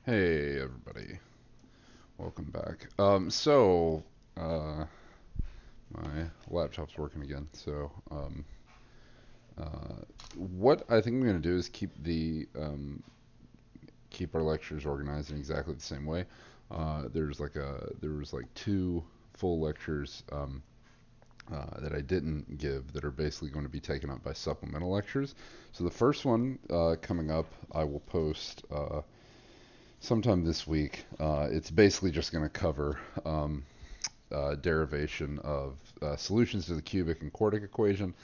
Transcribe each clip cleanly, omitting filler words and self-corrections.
Hey everybody, welcome back. My laptop's working again. What I think I'm going to do is keep our lectures organized in exactly the same way. There was like two full lectures that I didn't give that are basically going to be taken up by supplemental lectures. So the first one coming up, I will post sometime this week. It's basically just going to cover derivation of solutions to the cubic and quartic equation.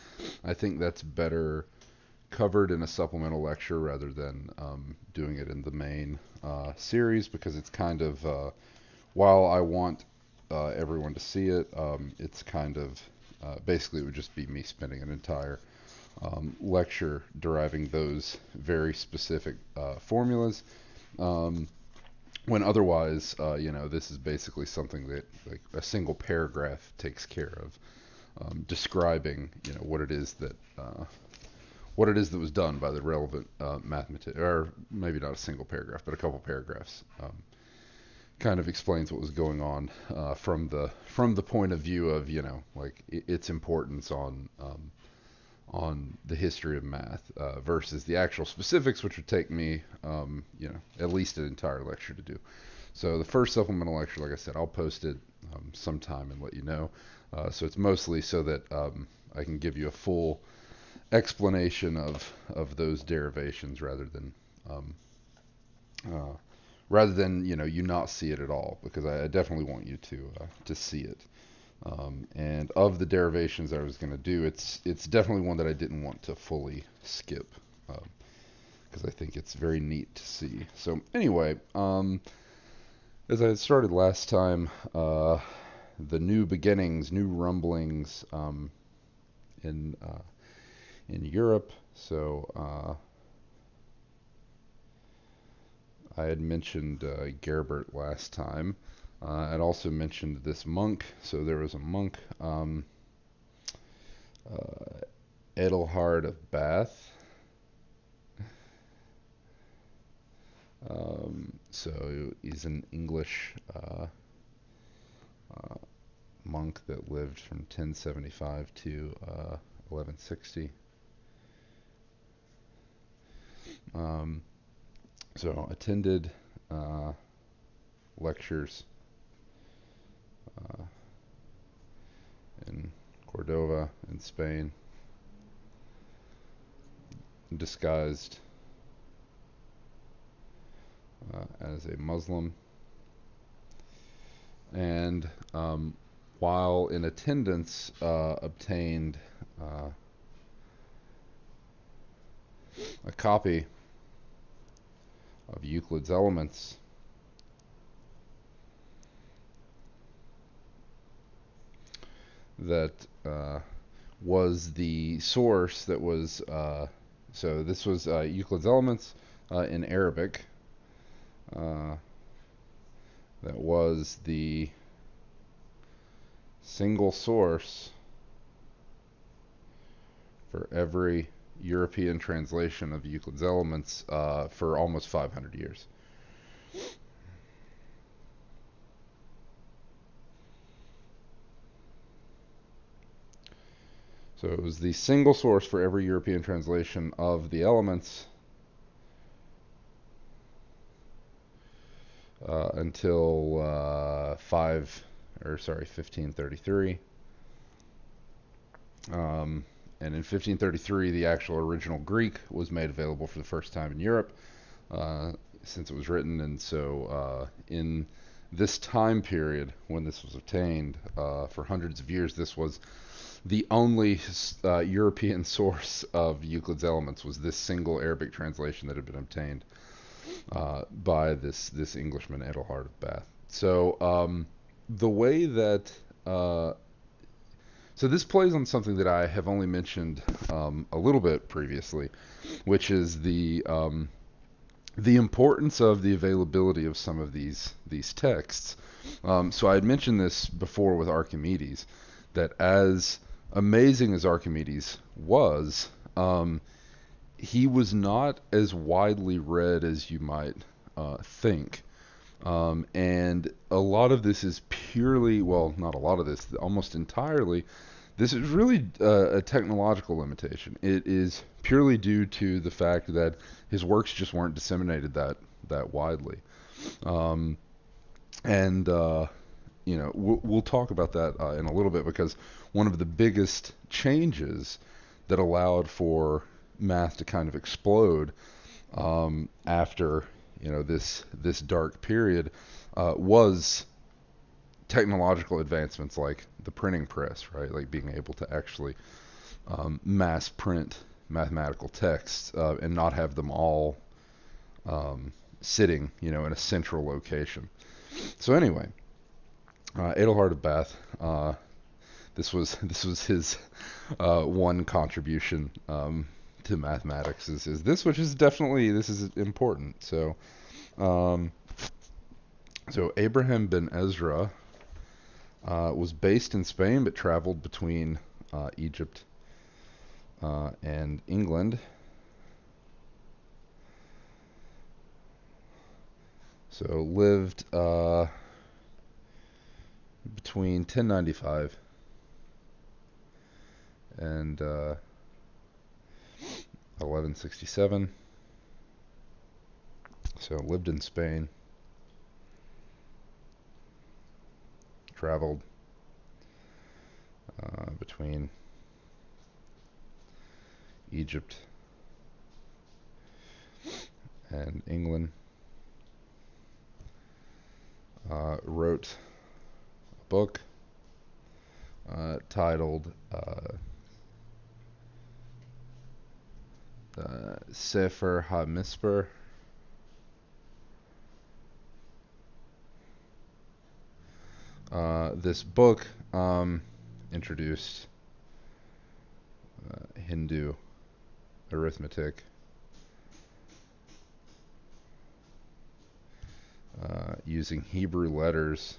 I think that's better covered in a supplemental lecture rather than doing it in the main series, because it's kind of, while I want everyone to see it, it's kind of, basically it would just be me spending an entire lecture deriving those very specific formulas. When otherwise, this is basically something that like a single paragraph takes care of, describing, what it is that was done by the relevant mathematician, or maybe not a single paragraph, but a couple paragraphs. Kind of explains what was going on from the point of view of its importance on the history of math versus the actual specifics, which would take me, at least an entire lecture to do. So the first supplemental lecture, like I said, I'll post it sometime and let you know. So it's mostly so that I can give you a full explanation of those derivations um, rather than you not see it at all, because I definitely want you to see it. And of the derivations I was going to do, it's definitely one that I didn't want to fully skip, because I think it's very neat to see. So anyway, as I started last time, the new beginnings, new rumblings in Europe. So I had mentioned Gerbert last time. I'd also mentioned this monk. So there was a monk, Edelhard of Bath. So he's an English monk that lived from 1075 to 1160. So attended lectures in Cordova in Spain, disguised as a Muslim, and while in attendance obtained a copy of Euclid's Elements, that was the source that was, so this was Euclid's Elements in Arabic. That was the single source for every European translation of Euclid's Elements for almost 500 years. So it was the single source for every European translation of the Elements until 1533. And in 1533, the actual original Greek was made available for the first time in Europe, since it was written. And so in this time period when this was obtained, for hundreds of years, this was the only European source of Euclid's Elements, was this single Arabic translation that had been obtained by this Englishman, Edelhard of Bath. So the way that so this plays on something that I have only mentioned a little bit previously, which is the importance of the availability of some of these texts. So I had mentioned this before with Archimedes, that as amazing as Archimedes was, he was not as widely read as you might think. And a lot of this is purely, well, not a lot of this, almost entirely, this is really a technological limitation. It is purely due to the fact that his works just weren't disseminated that widely. Um, and we'll talk about that in a little bit, because one of the biggest changes that allowed for math to kind of explode after this dark period was technological advancements like the printing press, right? Like being able to actually mass print mathematical texts and not have them all sitting, in a central location. So anyway, Adelhard of Bath. This was his one contribution to mathematics. Is this, which is definitely, this is important. So Abraham ben Ezra was based in Spain, but traveled between Egypt and England. So lived between 1095 and 1167. So lived in Spain, traveled between Egypt and England. Wrote a book titled Sefer HaMisper. This book introduced Hindu arithmetic, using Hebrew letters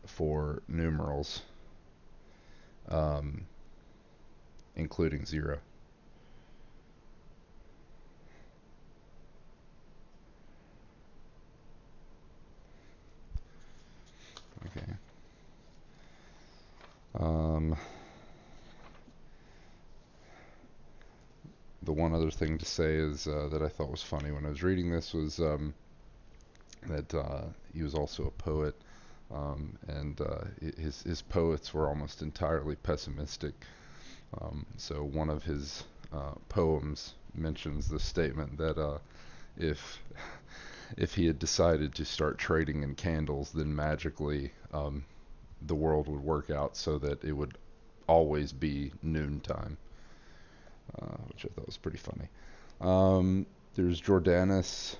for numerals, including 0. Okay. The one other thing to say is that I thought was funny when I was reading this was that he was also a poet, and his poets were almost entirely pessimistic. So one of his poems mentions the statement that if he had decided to start trading in candles, then magically the world would work out so that it would always be noontime, which I thought was pretty funny. There's Jordanus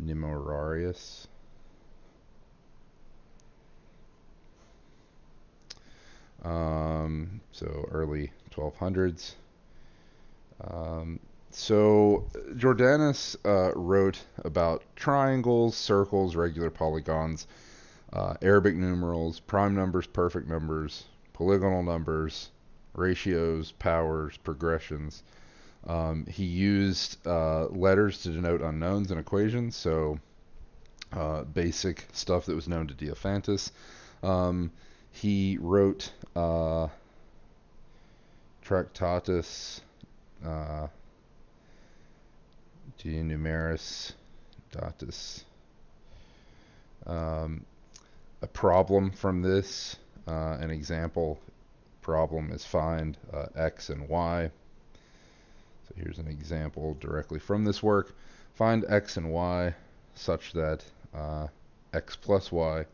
Nemorarius. So early 1200s. So Jordanus wrote about triangles, circles, regular polygons, Arabic numerals, prime numbers, perfect numbers, polygonal numbers, ratios, powers, progressions. He used letters to denote unknowns and equations, so basic stuff that was known to Diophantus. He wrote Tractatus De Numeris Datus. A problem from this, an example problem is find x and y. So here's an example directly from this work. Find x and y such that x plus y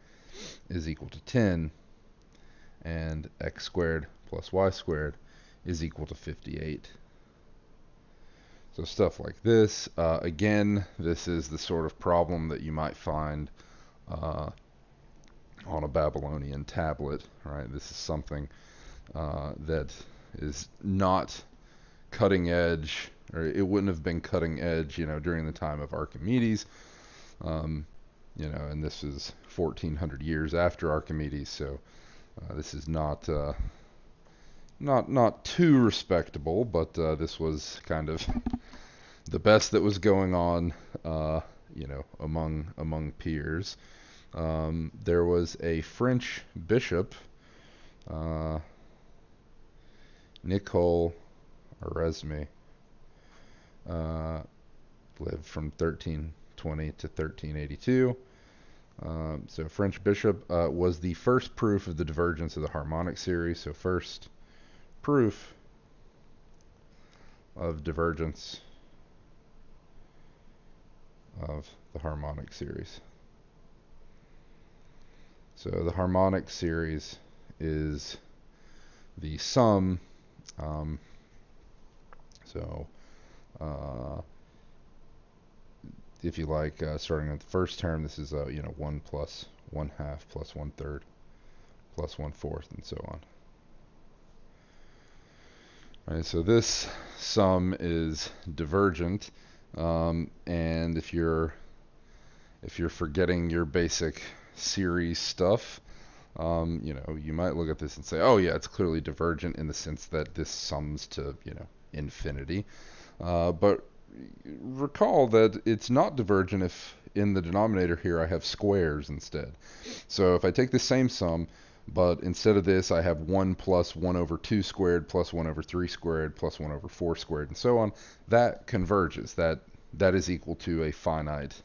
is equal to 10, and x squared plus y squared is equal to 58. So stuff like this. Again, this is the sort of problem that you might find on a Babylonian tablet, right? This is something that is not cutting edge, or it wouldn't have been cutting edge, during the time of Archimedes. And this is 1400 years after Archimedes, so this is not, not too respectable, but this was kind of the best that was going on, among peers. There was a French bishop, Nicole Oresme, lived from 1320 to 1382. So French bishop was the first proof of the divergence of the harmonic series. So first proof of divergence of the harmonic series. So the harmonic series is the sum. If you like, starting with the first term, this is 1 plus 1/2 plus 1/3 plus 1/4 and so on. All right, so this sum is divergent, and if you're forgetting your basic series stuff, you might look at this and say, oh yeah, it's clearly divergent in the sense that this sums to infinity. But recall that it's not divergent if in the denominator here I have squares instead. So if I take the same sum, but instead of this I have 1 plus 1 over 2 squared plus 1 over 3 squared plus 1 over 4 squared and so on, that converges. That is equal to a finite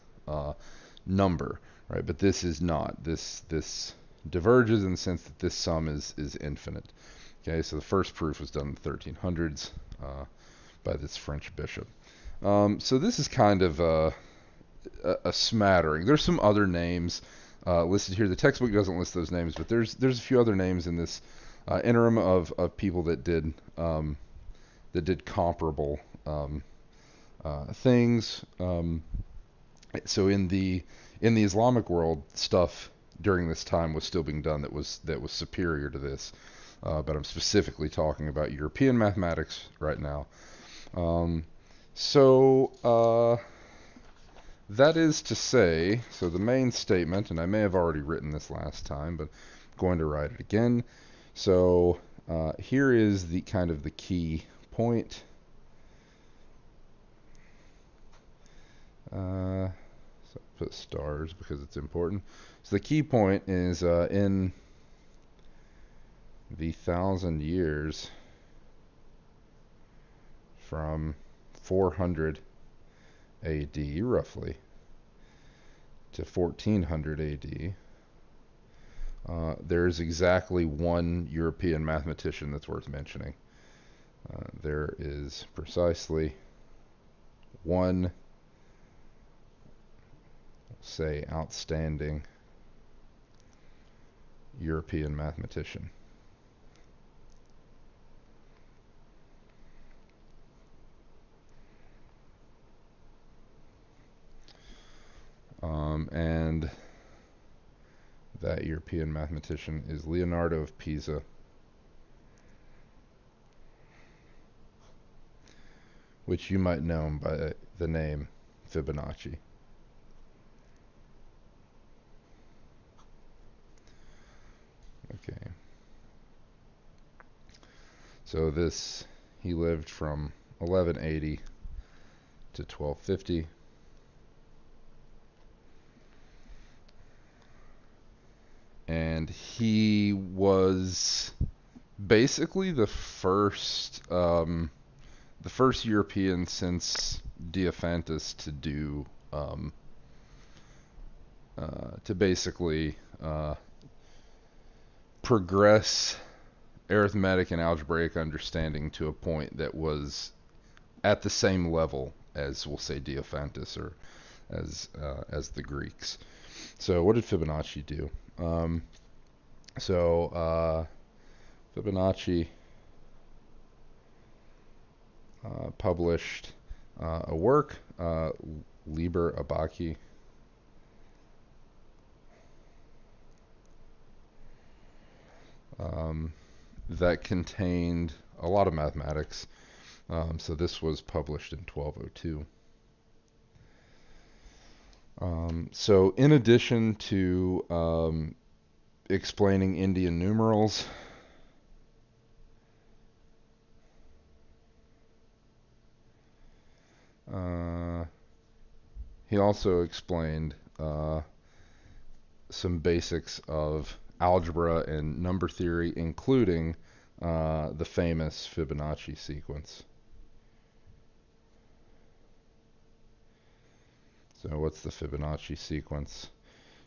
number, right? But this is not. This diverges in the sense that this sum is infinite. Okay, so the first proof was done in the 1300s by this French bishop. So this is kind of a smattering. There's some other names listed here. The textbook doesn't list those names, but there's a few other names in this interim of people that did comparable things. So in the Islamic world, stuff during this time was still being done that was superior to this. But I'm specifically talking about European mathematics right now. That is to say, so the main statement, and I may have already written this last time, but I'm going to write it again. So here is the kind of the key point. So I'll put stars because it's important. So the key point is in the 1,000 years from 400 AD roughly to 1400 AD, there is exactly one European mathematician that's worth mentioning. There is precisely one, say, outstanding European mathematician. And that European mathematician is Leonardo of Pisa, which you might know him by the name Fibonacci. Okay. So he lived from 1180 to 1250. And he was basically the first European since Diophantus to do to basically progress arithmetic and algebraic understanding to a point that was at the same level as, we'll say, Diophantus or as the Greeks. So what did Fibonacci do? Fibonacci published a work, Liber Abaci, that contained a lot of mathematics. So this was published in 1202. So in addition to explaining Indian numerals, He also explained some basics of algebra and number theory, including the famous Fibonacci sequence. So what's the Fibonacci sequence?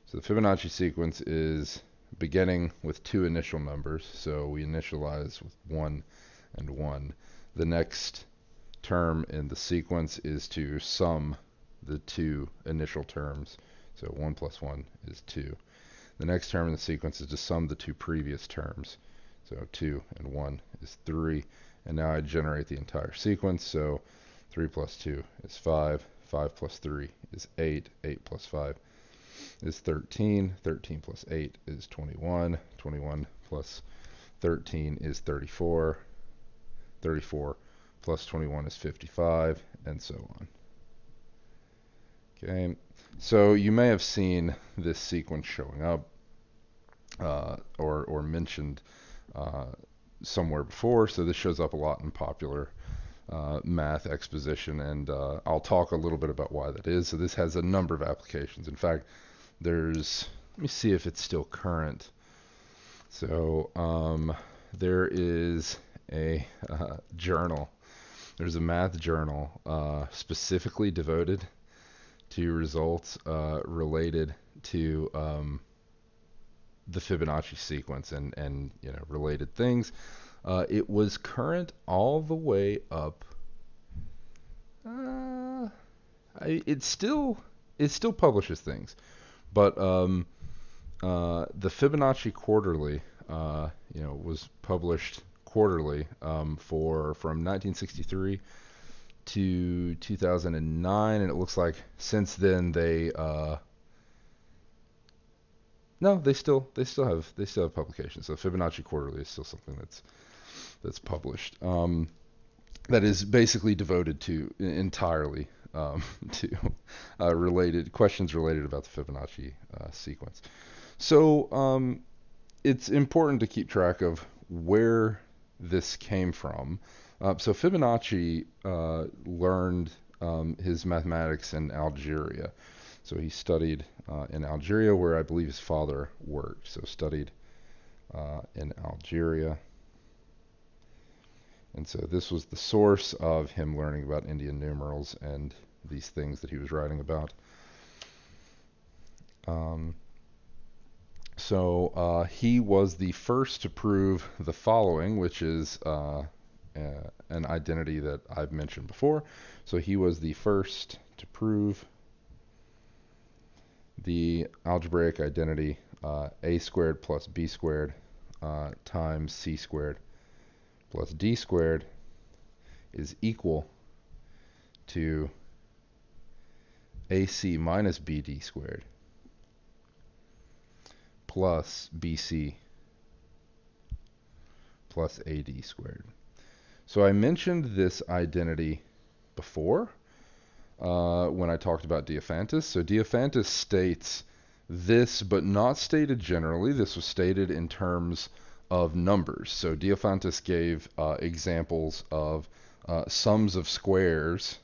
So the Fibonacci sequence is beginning with two initial numbers. So we initialize with 1 and 1. The next term in the sequence is to sum the two initial terms. So 1 plus 1 is 2. The next term in the sequence is to sum the two previous terms. So 2 and 1 is 3. And now I generate the entire sequence. So 3 plus 2 is 5. 5 plus 3 is 8. 8 plus 5 is 13. 13 plus 8 is 21. 21 plus 13 is 34. 34 plus 21 is 55, and so on. Okay, so you may have seen this sequence showing up or mentioned somewhere before. So this shows up a lot in popular math exposition, and I'll talk a little bit about why that is. So this has a number of applications. In fact, let me see if it's still current. So there is a journal. There's a math journal specifically devoted to results related to the Fibonacci sequence and related things. It was current all the way up. It still publishes things, but the Fibonacci Quarterly, was published quarterly from 1963 to 2009, and it looks like since then they still have publications. So Fibonacci Quarterly is still something that's published. That is basically devoted to entirely to related questions related about the Fibonacci sequence. So it's important to keep track of where this came from. So Fibonacci learned his mathematics in Algeria. So he studied in Algeria, where I believe his father worked. So studied in Algeria. And so this was the source of him learning about Indian numerals and these things that he was writing about. So he was the first to prove the following, which is an identity that I've mentioned before. So he was the first to prove the algebraic identity a squared plus b squared times c squared plus d squared is equal to AC minus BD squared plus BC plus AD squared. So I mentioned this identity before when I talked about Diophantus. So Diophantus states this, but not stated generally. This was stated in terms of numbers. So Diophantus gave examples of sums of squares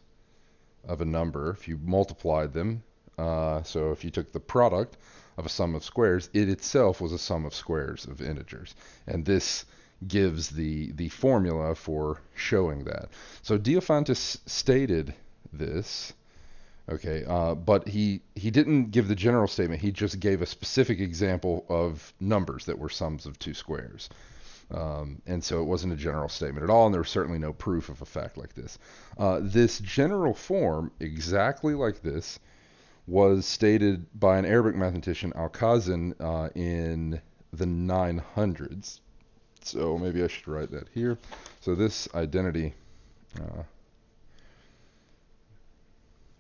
of a number if you multiplied them. So if you took the product of a sum of squares, it itself was a sum of squares of integers. And this gives the formula for showing that. So Diophantus stated this, okay, but he didn't give the general statement. He just gave a specific example of numbers that were sums of two squares. And so it wasn't a general statement at all, and there was certainly no proof of a fact like this. This general form, exactly like this, was stated by an Arabic mathematician, Al-Khazin, in the 900s. So maybe I should write that here. So this identity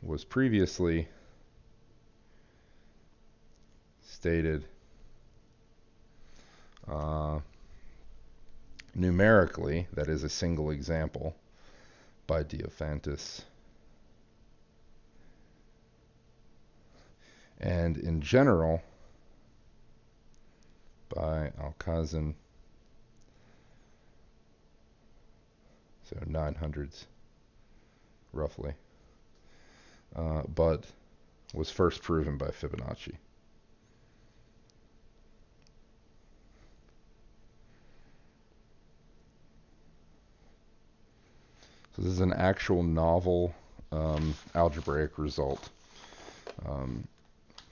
was previously stated numerically, that is a single example, by Diophantus. And in general, by Al-Khazin, so 900s, roughly. but was first proven by Fibonacci. So this is an actual novel algebraic result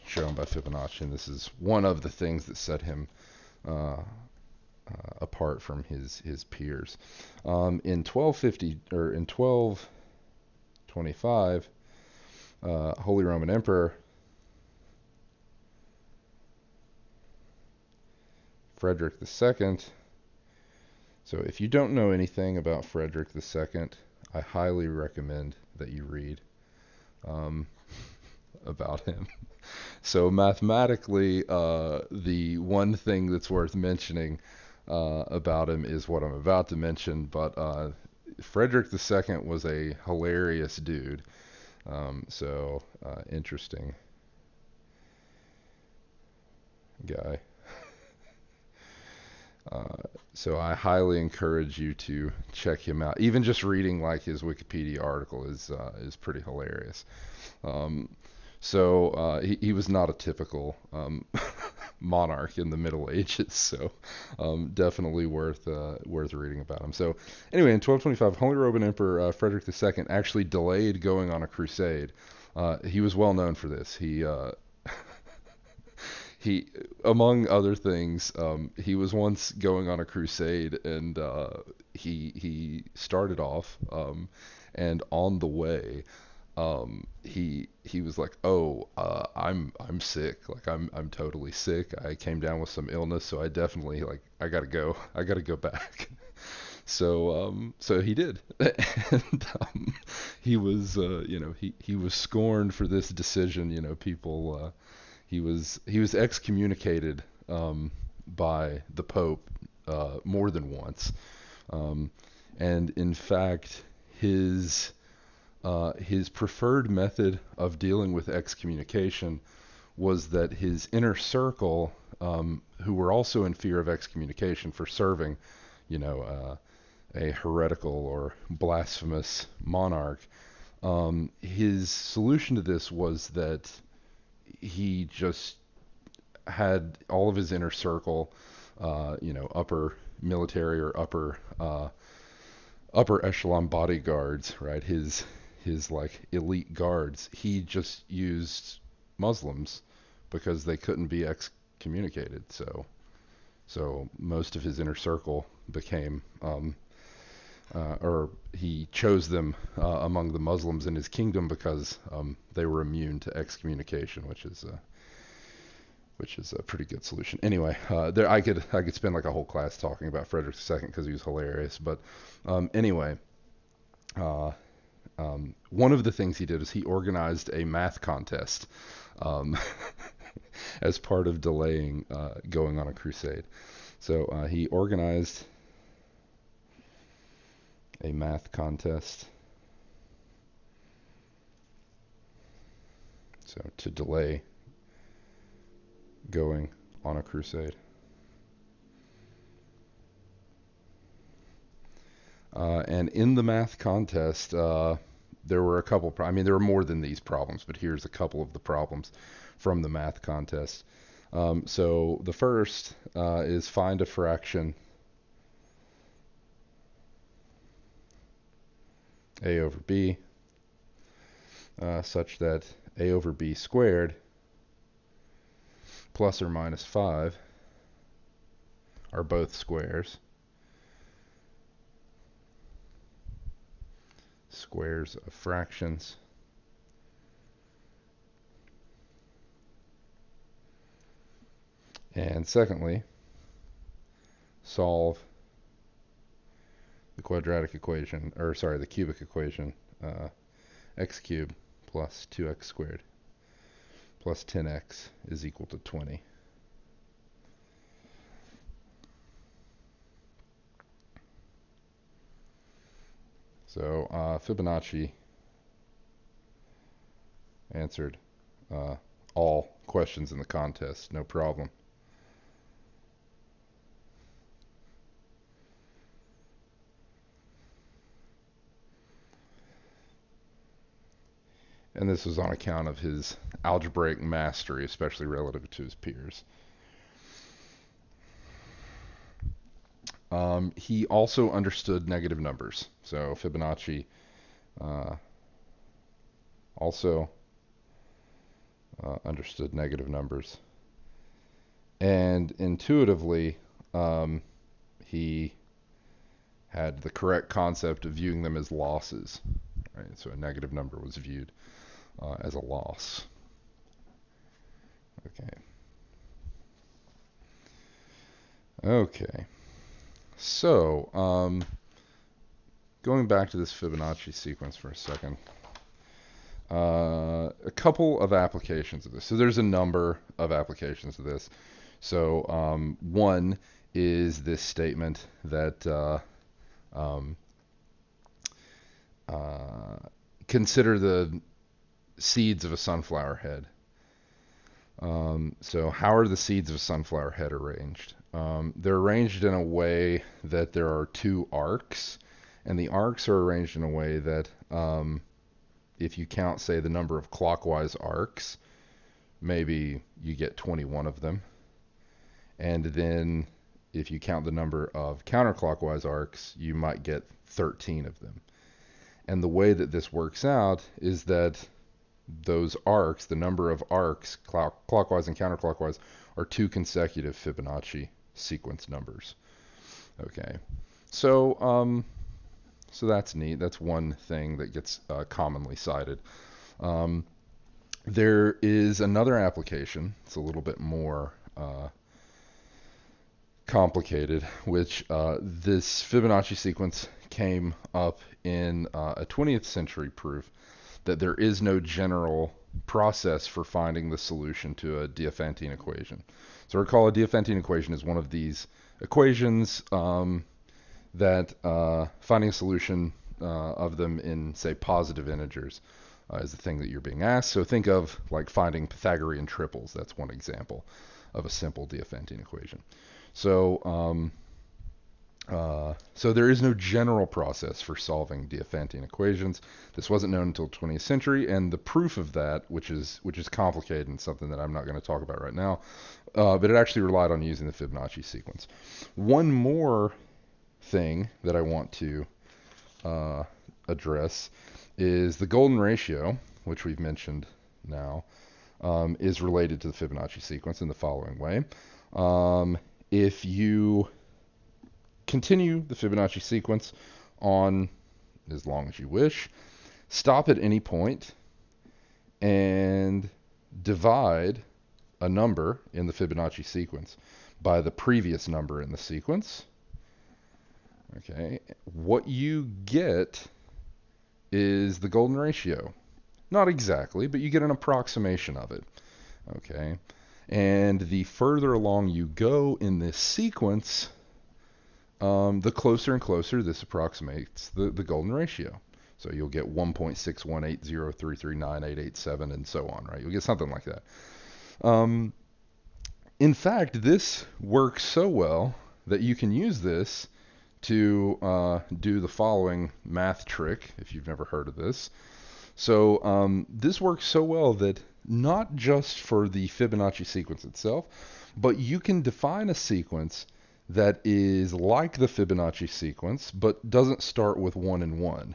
shown by Fibonacci, and this is one of the things that set him apart from his peers. In 1250 or in 1225, Holy Roman Emperor Frederick II. So if you don't know anything about Frederick II, I highly recommend that you read about him. So mathematically, the one thing that's worth mentioning about him is what I'm about to mention, but Frederick II was a hilarious dude. Interesting guy. So I highly encourage you to check him out. Even just reading like his Wikipedia article is pretty hilarious. He was not a typical monarch in the Middle Ages, so definitely worth reading about him. So anyway, in 1225, Holy Roman Emperor Frederick II actually delayed going on a crusade. He was well known for this. He, among other things, he was once going on a crusade, and he started off, and on the way, he was like, "Oh, I'm sick. Like I'm totally sick. I came down with some illness, so I definitely I gotta go. I gotta go back." So he did, and he was he was scorned for this decision. People. He was excommunicated by the Pope more than once, and in fact, his preferred method of dealing with excommunication was that his inner circle, who were also in fear of excommunication for serving, a heretical or blasphemous monarch, his solution to this was that he just had all of his inner circle, upper military or upper echelon bodyguards, right? His like elite guards. He just used Muslims because they couldn't be excommunicated. So most of his inner circle became, or he chose them among the Muslims in his kingdom because they were immune to excommunication, which is a pretty good solution. Anyway, I could spend like a whole class talking about Frederick II because he was hilarious. But anyway, one of the things he did is he organized a math contest as part of delaying going on a crusade. So he organized a math contest. So to delay going on a crusade. And in the math contest, there were a couple, there were more than these problems, but here's a couple of the problems from the math contest. So the first is find a fraction a over b such that a over b squared plus or minus 5 are both squares of fractions and secondly solve the quadratic equation, or sorry, the cubic equation, x cubed plus 2x squared plus 10x is equal to 20. So Fibonacci answered all questions in the contest, no problem. And this was on account of his algebraic mastery, especially relative to his peers. He also understood negative numbers. So Fibonacci also understood negative numbers. And intuitively, he had the correct concept of viewing them as losses. Right? So a negative number was viewed as a loss. Okay. So, going back to this Fibonacci sequence for a second. A couple of applications of this. So there's a number of applications of this. So one is this statement that consider the seeds of a sunflower head. So how are the seeds of a sunflower head arranged? They're arranged in a way that there are two arcs, and the arcs are arranged in a way that if you count, say, the number of clockwise arcs, maybe you get 21 of them. And then if you count the number of counterclockwise arcs, you might get 13 of them. And the way that this works out is that those arcs, the number of arcs, clockwise and counterclockwise, are two consecutive Fibonacci sequence numbers. Okay, so so that's neat. That's one thing that gets commonly cited. There is another application. It's a little bit more complicated, which this Fibonacci sequence came up in a 20th century proof that there is no general process for finding the solution to a Diophantine equation. So recall, a Diophantine equation is one of these equations that finding a solution of them in, say, positive integers is the thing that you're being asked. So think of like finding Pythagorean triples. That's one example of a simple Diophantine equation. So so there is no general process for solving Diophantine equations. This wasn't known until the 20th century, and the proof of that, which is complicated and something that I'm not going to talk about right now, but it actually relied on using the Fibonacci sequence. One more thing that I want to address is the golden ratio, which we've mentioned now, is related to the Fibonacci sequence in the following way. If you continue the Fibonacci sequence on as long as you wish, stop at any point, and divide a number in the Fibonacci sequence by the previous number in the sequence. Okay, what you get is the golden ratio. Not exactly, but you get an approximation of it. Okay, and the further along you go in this sequence, the closer and closer this approximates the golden ratio. So you'll get 1.61803398887 and so on, right? You'll get something like that. In fact, this works so well that you can use this to do the following math trick, if you've never heard of this. So this works so well that not just for the Fibonacci sequence itself, but you can define a sequence that is like the Fibonacci sequence, but doesn't start with 1 and 1.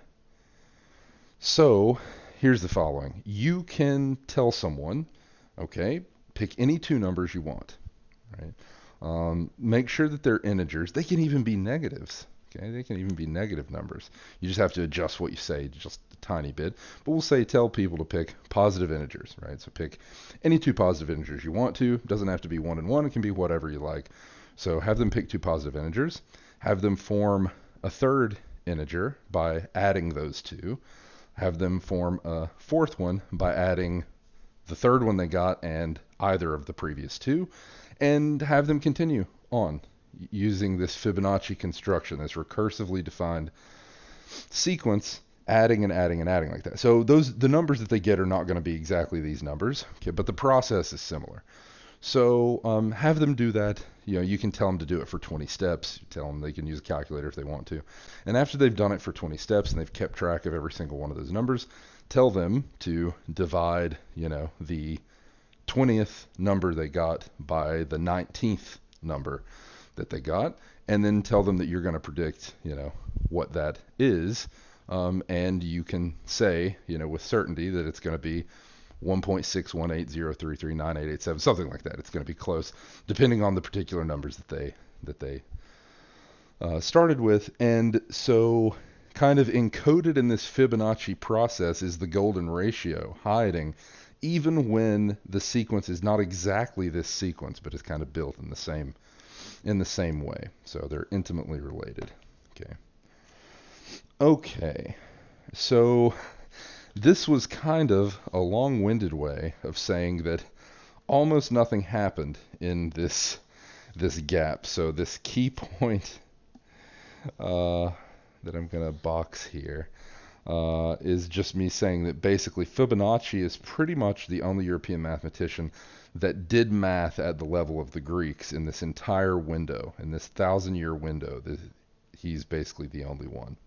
So here's the following. You can tell someone, okay, pick any two numbers you want, right? Make sure that they're integers. They can even be negatives. Okay, they can even be negative numbers. You just have to adjust what you say just a tiny bit. But we'll say tell people to pick positive integers, right? So pick any two positive integers you want to. It doesn't have to be 1 and 1. It can be whatever you like. So have them pick two positive integers. Have them form a third integer by adding those two. Have them form a fourth one by adding the third one they got and either of the previous two. And have them continue on using this Fibonacci construction, this recursively defined sequence, adding and adding and adding like that. So the numbers that they get are not going to be exactly these numbers, okay, but the process is similar. So have them do that. You know, you can tell them to do it for 20 steps. You tell them they can use a calculator if they want to. And after they've done it for 20 steps and they've kept track of every single one of those numbers, tell them to divide, the 20th number they got by the 19th number that they got, and then tell them that you're going to predict, what that is. And you can say, with certainty that it's going to be 1.61803398887, something like that. It's going to be close, depending on the particular numbers that they started with. And so, kind of encoded in this Fibonacci process is the golden ratio, hiding, even when the sequence is not exactly this sequence, but is kind of built in the same way. So they're intimately related. Okay. So this was kind of a long-winded way of saying that almost nothing happened in this gap. So this key point that I'm going to box here is just me saying that basically Fibonacci is pretty much the only European mathematician that did math at the level of the Greeks in this entire window, in this 1,000-year window. He's basically the only one.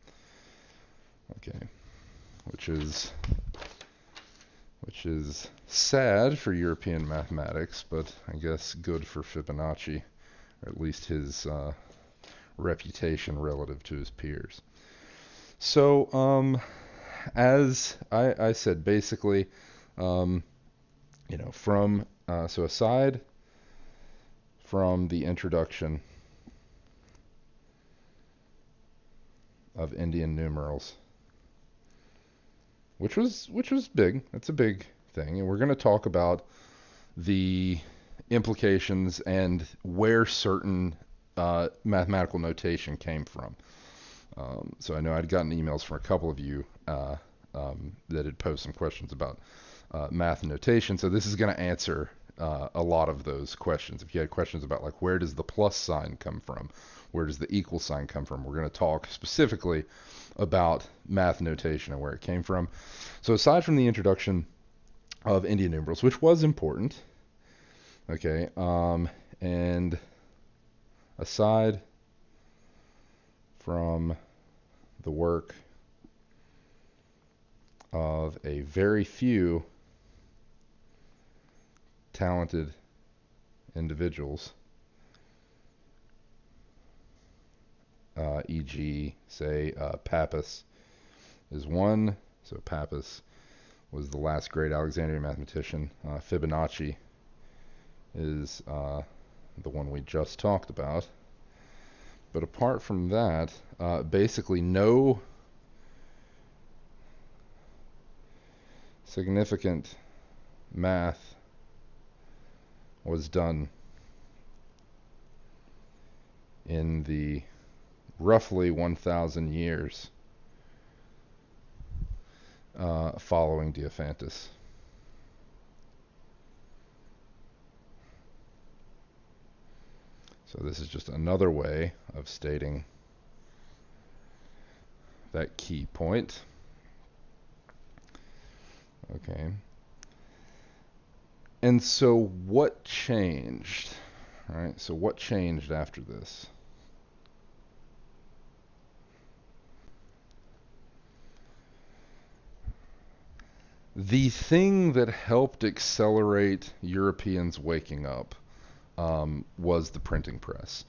Okay, which is sad for European mathematics, but I guess good for Fibonacci, or at least his reputation relative to his peers. So, as I said, basically, so aside from the introduction of Indian numerals, which was big. That's a big thing, and we're going to talk about the implications and where certain mathematical notation came from. So I know I'd gotten emails from a couple of you that had posed some questions about math notation. So this is going to answer a lot of those questions. If you had questions about like where does the plus sign come from, where does the equal sign come from, we're going to talk specifically about math notation and where it came from. So aside from the introduction of Indian numerals, which was important, okay, and aside from the work of a very few talented individuals, e.g., say, Pappus is one. So Pappus was the last great Alexandrian mathematician. Fibonacci is the one we just talked about. But apart from that, basically no significant math was done in the roughly 1,000 years following Diophantus. So this is just another way of stating that key point. Okay. And so what changed? All right, so what changed after this? The thing that helped accelerate Europeans waking up was the printing press.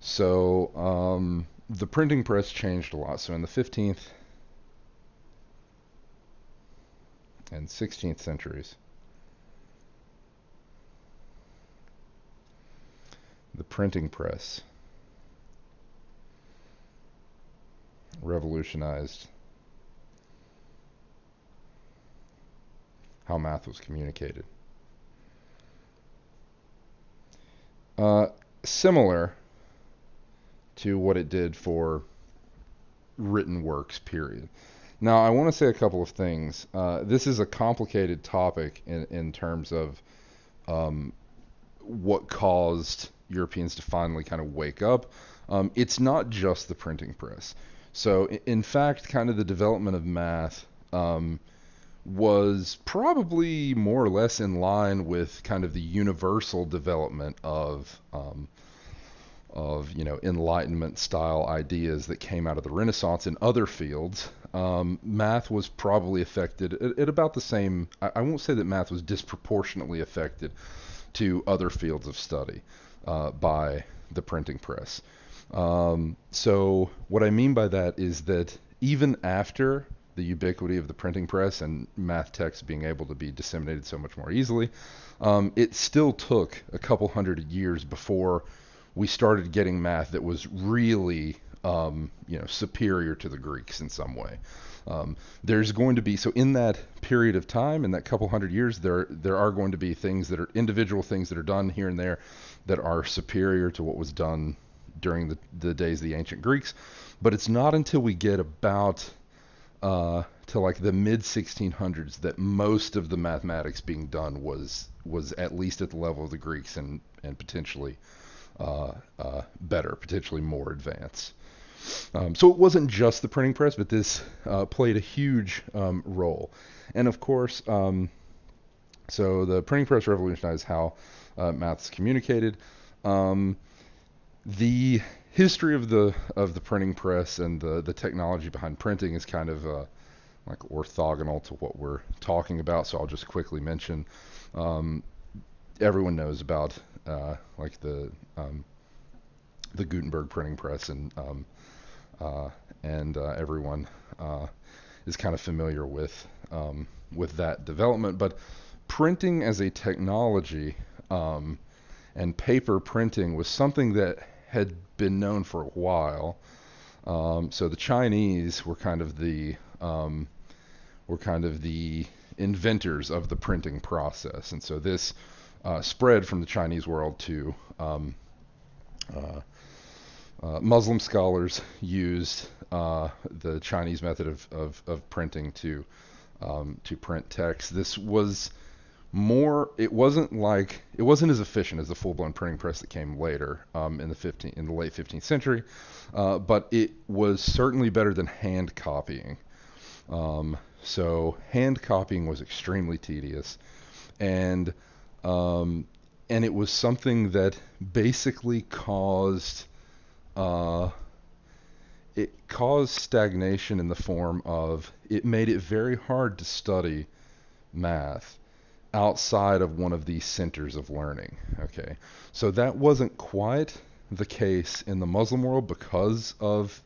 So the printing press changed a lot. So in the 15th and 16th centuries, the printing press revolutionized how math was communicated. Similar to what it did for written works, period. Now, I want to say a couple of things. This is a complicated topic in terms of what caused Europeans to finally kind of wake up. It's not just the printing press. So, in fact, kind of the development of math was probably more or less in line with kind of the universal development of Enlightenment style ideas that came out of the Renaissance in other fields. Math was probably affected at about the same. I won't say that math was disproportionately affected to other fields of study by the printing press. So what I mean by that is that even after the ubiquity of the printing press and math texts being able to be disseminated so much more easily, it still took a couple hundred years before we started getting math that was really superior to the Greeks in some way. There's going to be, so in that period of time, in that couple hundred years, there are going to be things that are individual things that are done here and there that are superior to what was done during the days of the ancient Greeks. But it's not until we get about to like the mid 1600s that most of the mathematics being done was at least at the level of the Greeks and potentially better, potentially more advanced. So it wasn't just the printing press, but this played a huge role. And of course, so the printing press revolutionized how math is communicated. The history of the printing press and the technology behind printing is kind of like orthogonal to what we're talking about. So I'll just quickly mention. Everyone knows about like the Gutenberg printing press, and everyone is kind of familiar with that development. But printing as a technology and paper printing was something that had been known for a while. So the Chinese were kind of the inventors of the printing process, and so this spread from the Chinese world to Muslim scholars used the Chinese method of printing to print text. This was more. It wasn't as efficient as the full-blown printing press that came later in the late 15th century, but it was certainly better than hand copying. So hand copying was extremely tedious, and it was something that basically caused stagnation in the form of it made it very hard to study math outside of one of these centers of learning. Okay, so that wasn't quite the case in the Muslim world because of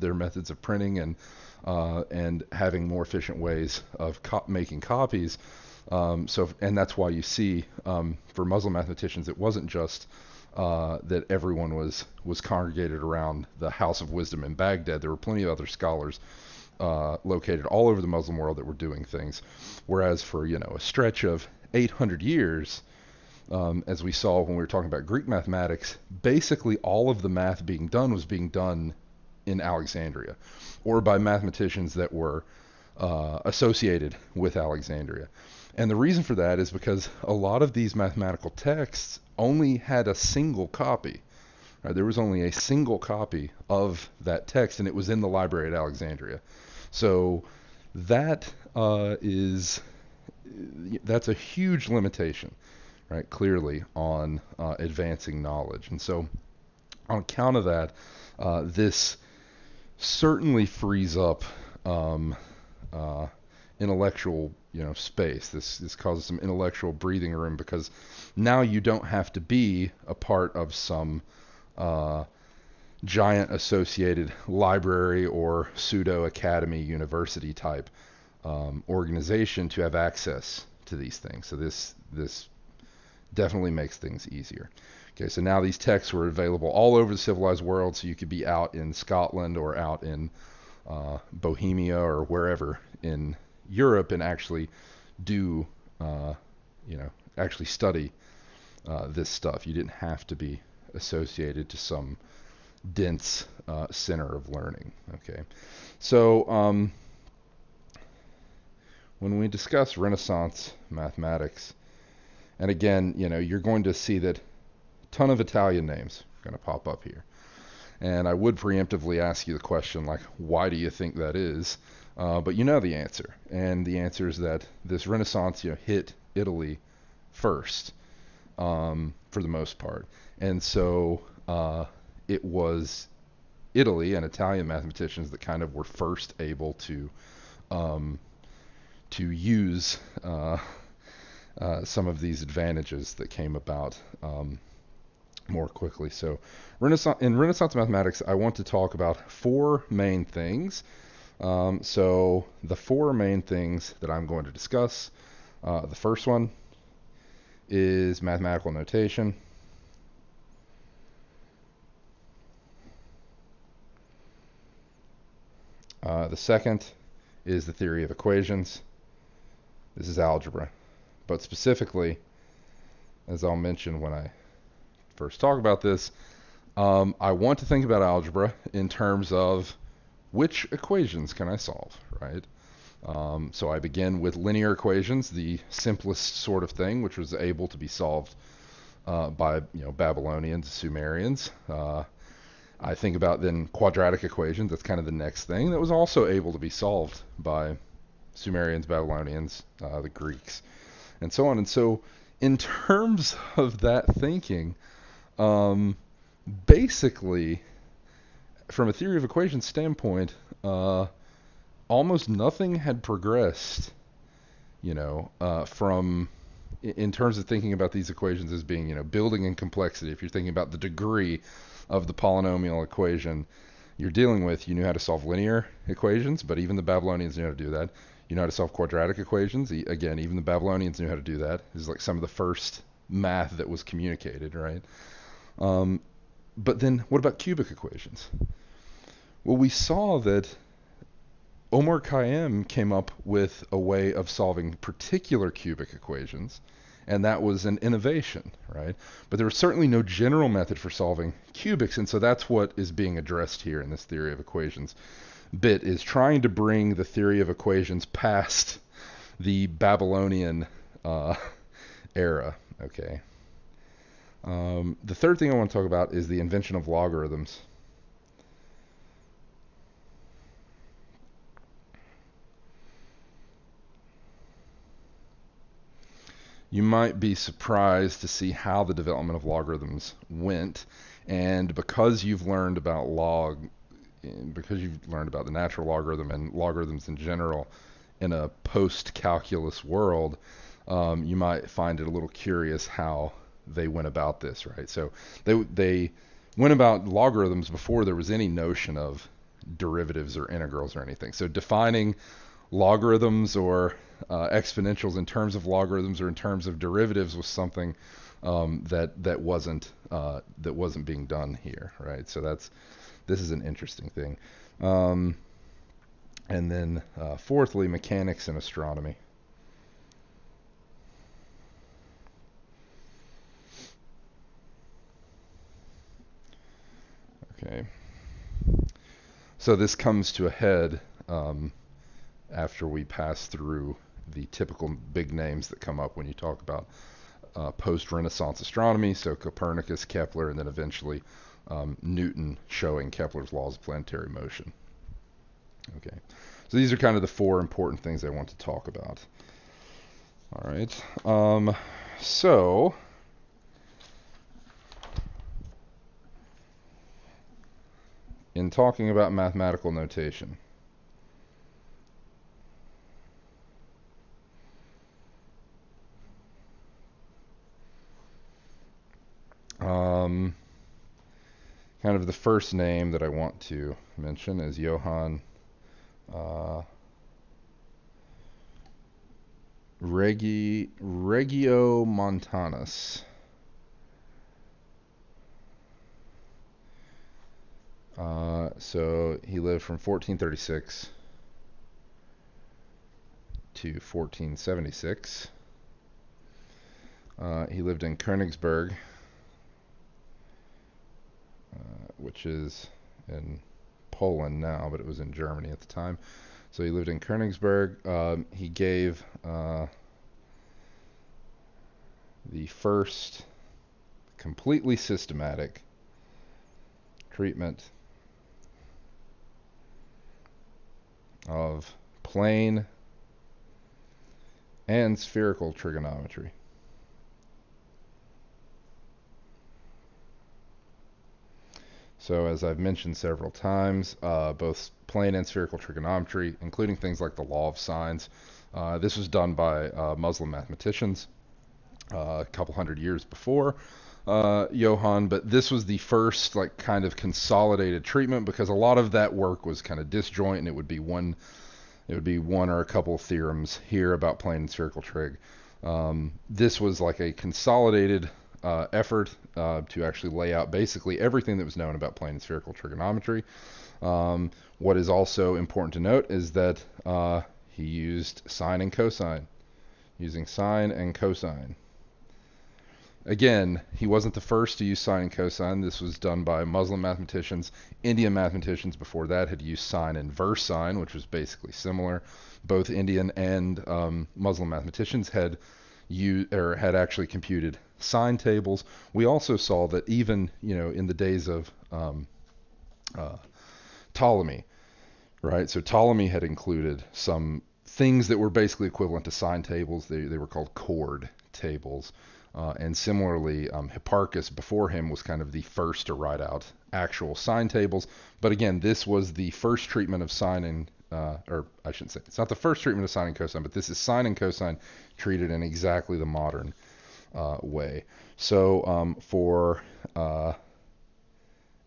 their methods of printing and having more efficient ways of making copies. And that's why you see for Muslim mathematicians, it wasn't just that everyone was congregated around the House of Wisdom in Baghdad. There were plenty of other scholars located all over the Muslim world that were doing things. Whereas for a stretch of 800 years, as we saw when we were talking about Greek mathematics, basically all of the math being done was being done in Alexandria, or by mathematicians that were associated with Alexandria. And the reason for that is because a lot of these mathematical texts only had a single copy. There was only a single copy of that text, and it was in the library at Alexandria. So that's a huge limitation, right? Clearly on advancing knowledge. And so on account of that, this certainly frees up intellectual space. This causes some intellectual breathing room, because now you don't have to be a part of some giant associated library or pseudo academy university type organization to have access to these things. So this definitely makes things easier. Okay, so now these texts were available all over the civilized world, so you could be out in Scotland or out in Bohemia or wherever in Europe and actually do, actually study this stuff. You didn't have to be associated to some dense center of learning. Okay, so when we discuss Renaissance mathematics, and again, you're going to see that a ton of Italian names are going to pop up here. And I would preemptively ask you the question, like, why do you think that is? But you know the answer. And the answer is that this Renaissance, hit Italy first, for the most part. And so it was Italy and Italian mathematicians that kind of were first able um, to use some of these advantages that came about more quickly. So in Renaissance mathematics, I want to talk about four main things. So the four main things that I'm going to discuss, the first one is mathematical notation. The second is the theory of equations. This is algebra. But specifically, as I'll mention when I first talk about this, I want to think about algebra in terms of which equations can I solve, right? So I begin with linear equations, the simplest sort of thing, which was able to be solved by Babylonians, Sumerians. I think about then quadratic equations. That's kind of the next thing that was also able to be solved by Sumerians, Babylonians, the Greeks, and so on. And so in terms of that thinking, basically, from a theory of equations standpoint, almost nothing had progressed, from in terms of thinking about these equations as being, building in complexity. If you're thinking about the degree of the polynomial equation you're dealing with, you knew how to solve linear equations, but even the Babylonians knew how to do that. You know how to solve quadratic equations. Again, even the Babylonians knew how to do that. This is like some of the first math that was communicated, right? But then what about cubic equations? Well, we saw that Omar Khayyam came up with a way of solving particular cubic equations, and that was an innovation, right? But there was certainly no general method for solving cubics, and so that's what is being addressed here in this theory of equations bit, is trying to bring the theory of equations past the Babylonian era, okay? The third thing I want to talk about is the invention of logarithms. You might be surprised to see how the development of logarithms went, and because you've learned about because you've learned about the natural logarithm and logarithms in general in a post-calculus world, you might find it a little curious how they went about this, right? So they went about logarithms before there was any notion of derivatives or integrals or anything. So defining logarithms or exponentials in terms of logarithms or in terms of derivatives was something that wasn't being done here, right? So this is an interesting thing. And then fourthly, mechanics and astronomy. Okay. So this comes to a head after we pass through the typical big names that come up when you talk about post-Renaissance astronomy, so Copernicus, Kepler, and then eventually Newton showing Kepler's laws of planetary motion. Okay, so these are kind of the four important things I want to talk about. All right, so in talking about mathematical notation, kind of the first name that I want to mention is Johann Regiomontanus. So he lived from 1436 to 1476. He lived in Königsberg, which is in Poland now, but it was in Germany at the time. So he lived in Königsberg. He gave the first completely systematic treatment of plane and spherical trigonometry. So as I've mentioned several times, both plane and spherical trigonometry, including things like the law of sines, this was done by Muslim mathematicians a couple hundred years before Johann, but this was the first like kind of consolidated treatment because a lot of that work was kind of disjoint, and it would be one or a couple of theorems here about plane and spherical trig. This was like a consolidated effort to actually lay out basically everything that was known about plane and spherical trigonometry. What is also important to note is that he used sine and cosine, using sine and cosine. Again, he wasn't the first to use sine and cosine. This was done by Muslim mathematicians. Indian mathematicians before that had used sine and verse sine, which was basically similar. Both Indian and Muslim mathematicians had actually computed sine tables. We also saw that even in the days of Ptolemy, right? So Ptolemy had included some things that were basically equivalent to sine tables. They were called chord tables. And similarly, Hipparchus before him was kind of the first to write out actual sine tables. But again, this was the first treatment of sine and, or I shouldn't say, it's not the first treatment of sine and cosine, but this is sine and cosine treated in exactly the modern way. So for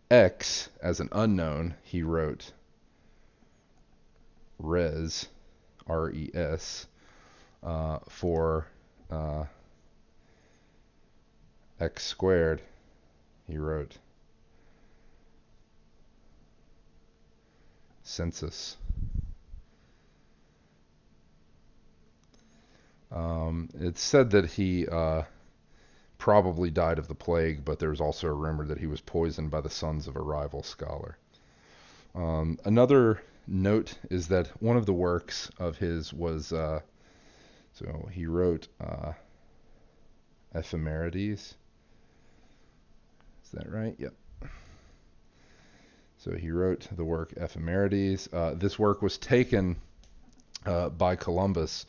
x as an unknown, he wrote res, R-E-S, for x squared, he wrote census. It's said that he probably died of the plague, but there's also a rumor that he was poisoned by the sons of a rival scholar. Another note is that one of the works of his was, so he wrote Ephemerides. Is that right? Yep. So he wrote the work Ephemerides. This work was taken by Columbus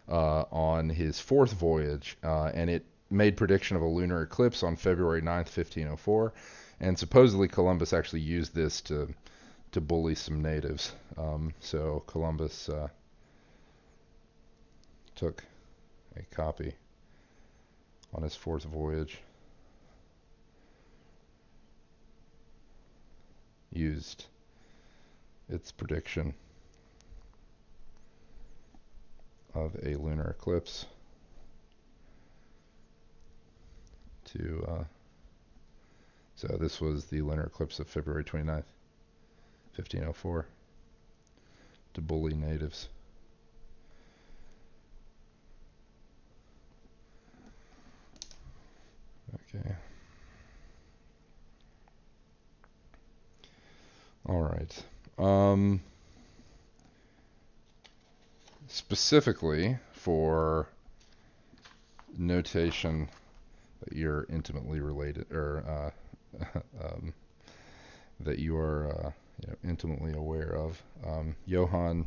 on his fourth voyage, and it made prediction of a lunar eclipse on February 9th, 1504. And supposedly Columbus actually used this to bully some natives. So Columbus took a copy on his fourth voyage, used its prediction of a lunar eclipse to so this was the lunar eclipse of February 29th, 1504, to bully natives. Okay. All right. Specifically for notation that you're intimately related, or that you are intimately aware of, Johann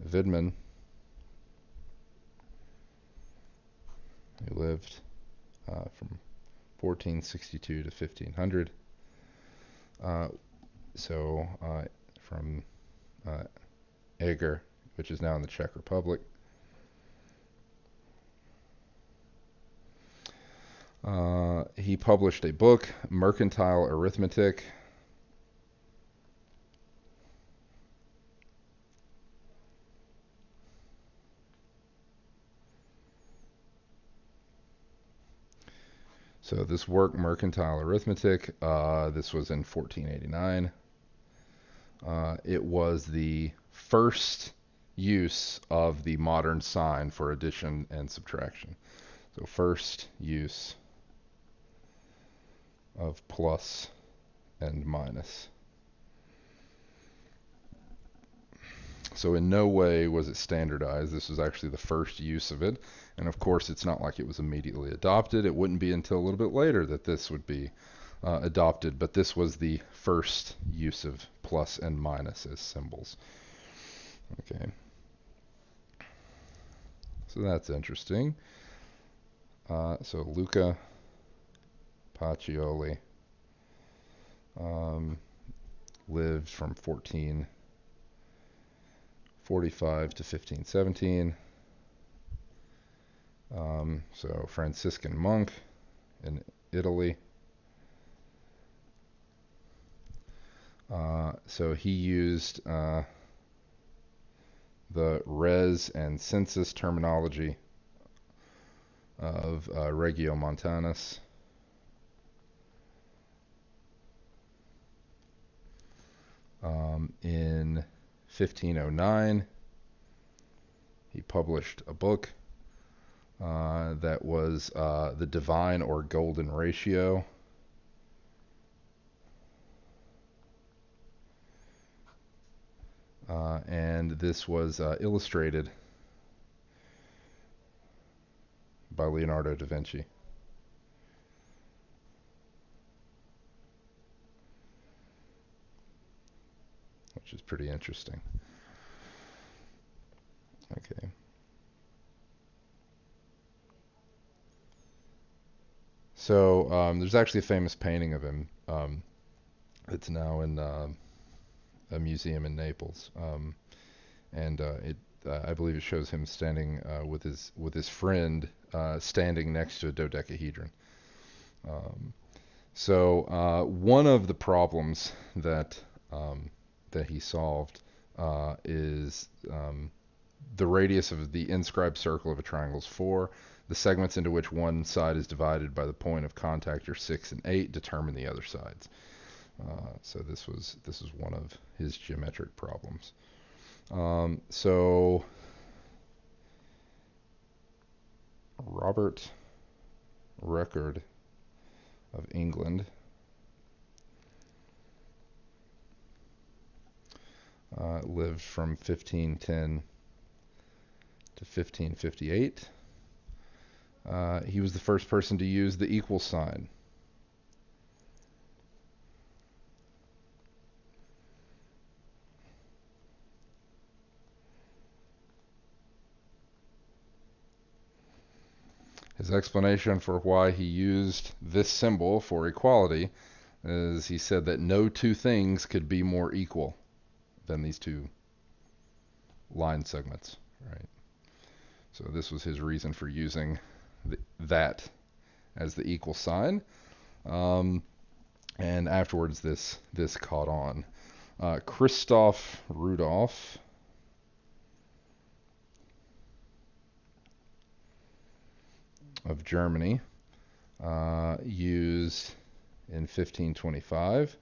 Vidman, who lived from 1462 to 1500. So from Eger, which is now in the Czech Republic. He published a book, Mercantile Arithmetic. So this work, Mercantile Arithmetic, this was in 1489. It was the first use of the modern sign for addition and subtraction. So first use of plus and minus. So in no way was it standardized. This was actually the first use of it. And of course, it's not like it was immediately adopted. It wouldn't be until a little bit later that this would be adopted. But this was the first use of plus and minus as symbols. Okay. So that's interesting. So Luca Pacioli lived from 1445 to 1517. So Franciscan monk in Italy. So he used the res and census terminology of Regiomontanus. In 1509, he published a book that was the Divine or Golden Ratio. And this was illustrated by Leonardo da Vinci. Which is pretty interesting. Okay. So there's actually a famous painting of him. It's now in a museum in Naples, and I believe it shows him standing with his friend standing next to a dodecahedron. So one of the problems that he solved is the radius of the inscribed circle of a triangle is 4. The segments into which one side is divided by the point of contact are 6 and 8. Determine the other sides. So this was one of his geometric problems. So Robert Record of England lived from 1510 to 1558. He was the first person to use the equal sign. His explanation for why he used this symbol for equality is he said that no two things could be more equal than these two line segments, right? So this was his reason for using that as the equal sign. And afterwards this caught on. Christoph Rudolph of Germany used in 1525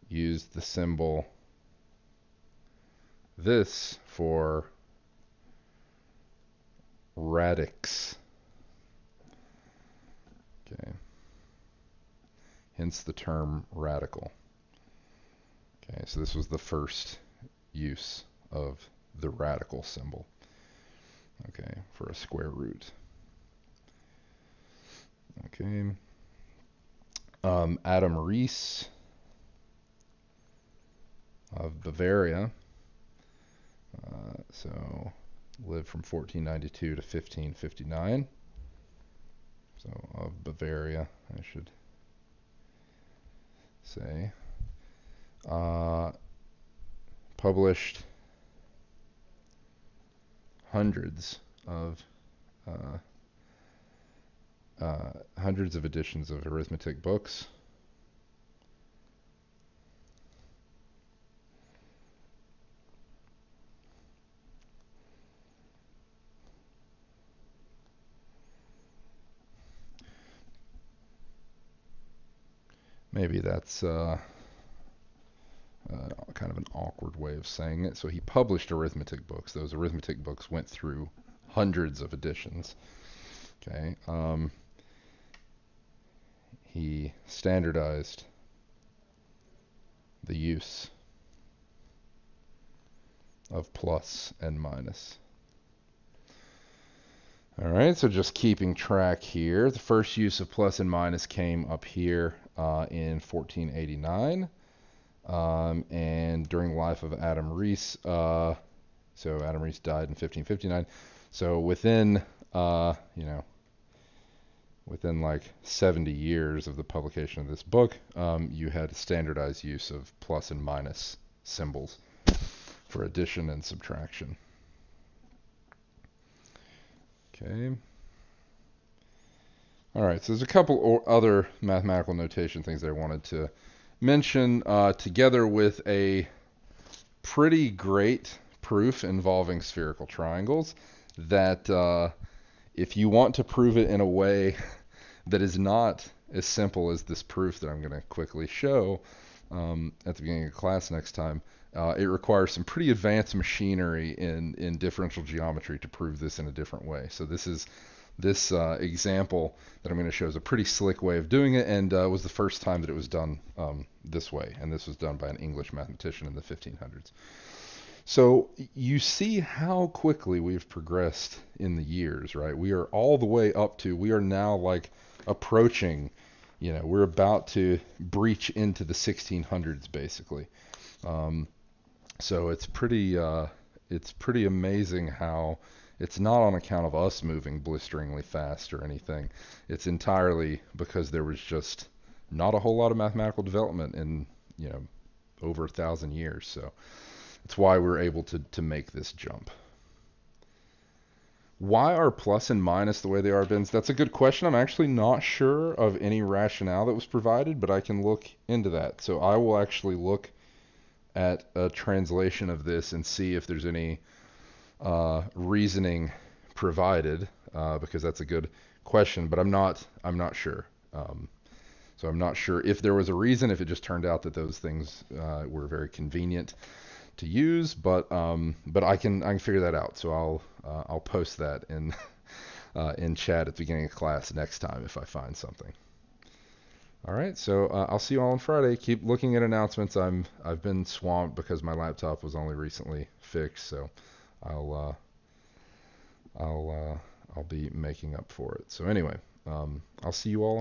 used the symbol this for radix. Okay. Hence the term radical. Okay, so this was the first use of the radical symbol. Okay, for a square root. Okay. Adam Ries of Bavaria. So lived from 1492 to 1559. So of Bavaria, I should say. Published hundreds of editions of arithmetic books. Maybe that's kind of an awkward way of saying it. So he published arithmetic books. Those arithmetic books went through hundreds of editions. Okay. He standardized the use of plus and minus. All right, so just keeping track here. The first use of plus and minus came up here in 1489. And during the life of Adam Ries, so Adam Ries died in 1559. So within within like 70 years of the publication of this book, you had standardized use of plus and minus symbols for addition and subtraction. Okay. All right, so there's a couple other mathematical notation things that I wanted to mention, together with a pretty great proof involving spherical triangles that if you want to prove it in a way that is not as simple as this proof that I'm going to quickly show at the beginning of class next time, it requires some pretty advanced machinery in differential geometry to prove this in a different way. So this example that I'm going to show is a pretty slick way of doing it, and was the first time that it was done this way, and this was done by an English mathematician in the 1500s. So you see how quickly we've progressed in the years, right? We are all the way up to, we are now like approaching, we're about to breach into the 1600s basically. So it's pretty amazing how it's not on account of us moving blisteringly fast or anything. It's entirely because there was just not a whole lot of mathematical development in, over 1,000 years. So that's why we're able to make this jump. Why are plus and minus the way they are, Bins? That's a good question. I'm actually not sure of any rationale that was provided, but I can look into that. So I will actually look at a translation of this and see if there's any reasoning provided, because that's a good question, but I'm not sure. So I'm not sure if there was a reason, if it just turned out that those things were very convenient to use, but I can figure that out. So I'll post that in chat at the beginning of class next time if I find something. All right, so I'll see you all on Friday. Keep looking at announcements. I've been swamped because my laptop was only recently fixed, so I'll be making up for it. So anyway, I'll see you all